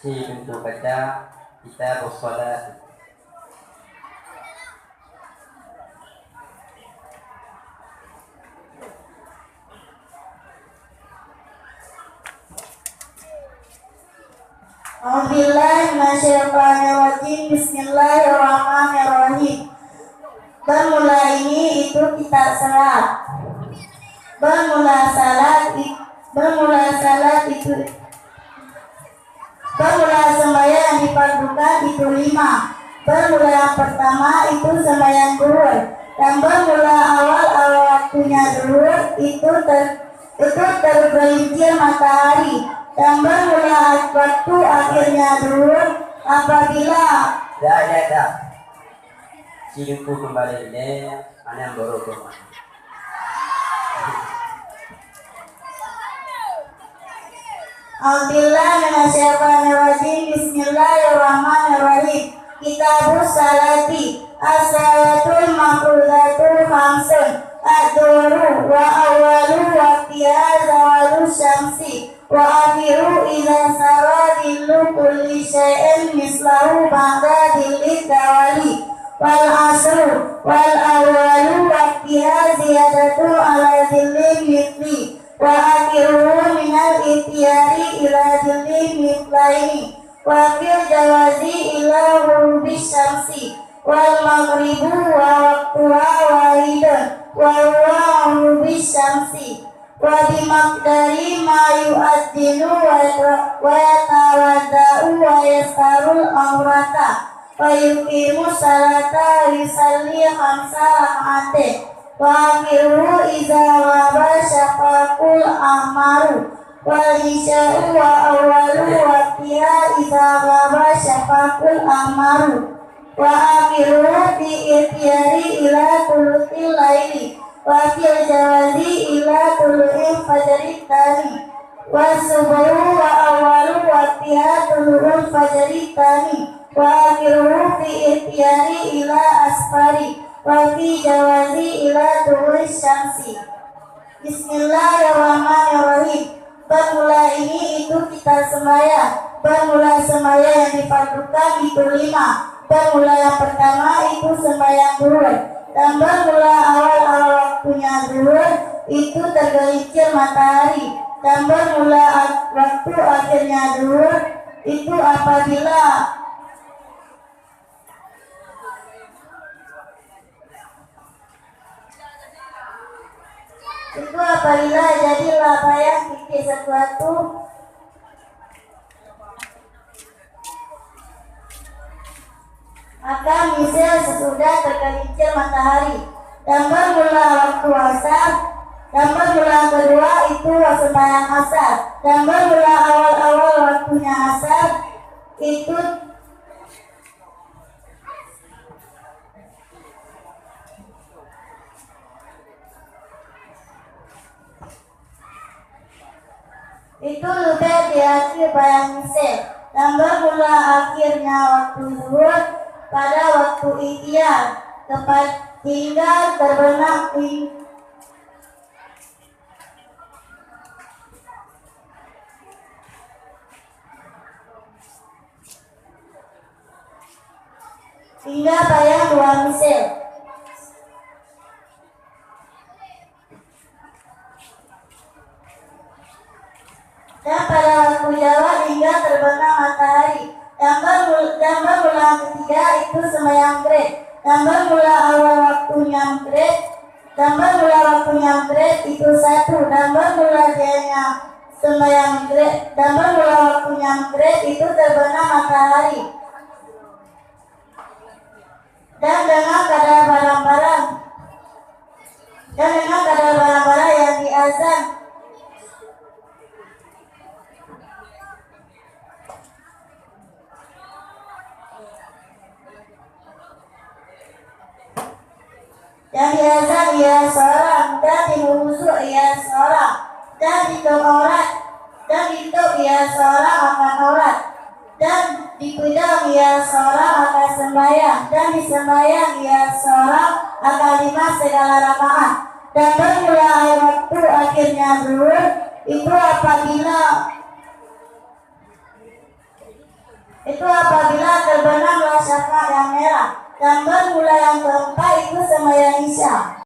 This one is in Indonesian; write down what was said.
Si untuk baca kita bersolat. Bismillahirrahmanirrahim. Bermula ini itu kita salat. Bermula sembahyang difardukan itu 5. Bermula yang pertama itu sembahyang zuhur, dan bermula awal waktunya zuhur itu tergelincir matahari, dan bermula waktu akhirnya zuhur apabila Dah. Siluku kembali ini anak baru kembali. Bismillahirrahmanirrahim. Kitabus salati. As-salatul mafrudatul khamsun. Ad-duhru wa awalu waqtiha zawalu syamsi wa akhiru idza saradillu kulli syai'in mislahu ba'da dilli dawali wal asru wal awalu waqtiha ziyadatu ala dilli mithli wa akhiruhu minal itiyari ila dilli mithlaini wa fil jawazi ila ghurubi syamsi wal maghribu wa waqtuha wahidun wa huwa ghurubi syamsi wa bimakdari ma yu'adzinu wa yatawadda'u wa yastarul amrata wa yuqimu salata wa yusalli khamsa rak'atin wa akhiruhu iza ghaba syafaqul ahmaru wal isya'u wa awalu waqtiha iza ghaba syafaqul ahmaru wa akhiruhu bi itiyari ila thuluthil laili wa fil jawazi ila thuluthil fajri tani wa subuhu wa awalu waqtiha thuluthul fajri tani wa akhiruhu bi itiyari ila asfari wa fi jawazi ila tulu'i syamsi. Bismillahirrahmanirrahim. Bermula ini itu kita sembahyang. Bermula sembahyang yang difardukan itu 5. Bermula yang pertama itu sembahyang zuhur, dan bermula awal waktunya zuhur itu tergelincir matahari, dan bermula waktu akhirnya zuhur itu apabila jadilah bayang titik sesuatu maka misal sesudah tergelincir matahari, dan bermula waktu asar, dan bermula kedua itu sembahyang asar, dan bermula awal waktunya asar itu lebih di akhir bayang misal, dan bermula akhirnya waktu zuhur pada waktu ikhtiar tepat hingga terbenam hingga bayang 2 misal. Dan pada waktu Jawa hingga terbenam matahari, dan bermula ketiga itu sembahyang maghrib, dan bermula awal waktunya maghrib, dan bermula waktunya maghrib itu 1, dan bermula dianya sembahyang maghrib, dan bermula waktunya maghrib itu terbenam matahari, dan dengan kadar barang-barang yang diazan ia seorang, dan diwudu ia seorang, dan ditutup ia seorang akan aurat, dan dipidang ia seorang akan sembahyang, dan disembahyang ia seorang akan 5 segala rakaat, dan bermula waktu akhirnya zuhur itu apabila itu apabila terbenamlah syafa yang merah. Dan bermula yang keempat itu sembahyang isya.